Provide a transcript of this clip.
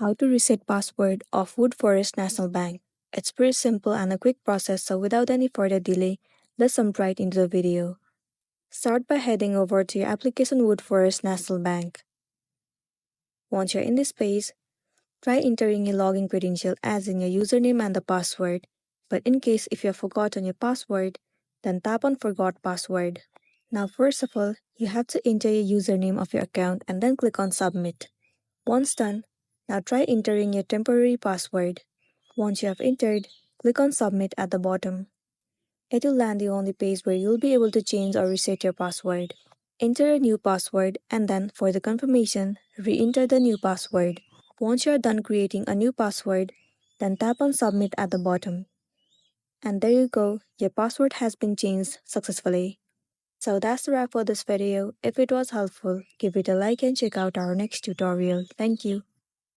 How to reset password of Woodforest National Bank. It's pretty simple and a quick process, so without any further delay, let's jump right into the video. Start by heading over to your application Woodforest National Bank. Once you're in this page, try entering your login credential as in your username and the password. But in case if you have forgotten your password, then tap on Forgot Password. Now first of all, you have to enter your username of your account and then click on Submit. Once done, now try entering your temporary password. Once you have entered, click on Submit at the bottom. It will land you on the page where you'll be able to change or reset your password. Enter a new password and then for the confirmation, re-enter the new password. Once you are done creating a new password, then tap on Submit at the bottom. And there you go, your password has been changed successfully. So that's the wrap for this video. If it was helpful, give it a like and check out our next tutorial. Thank you.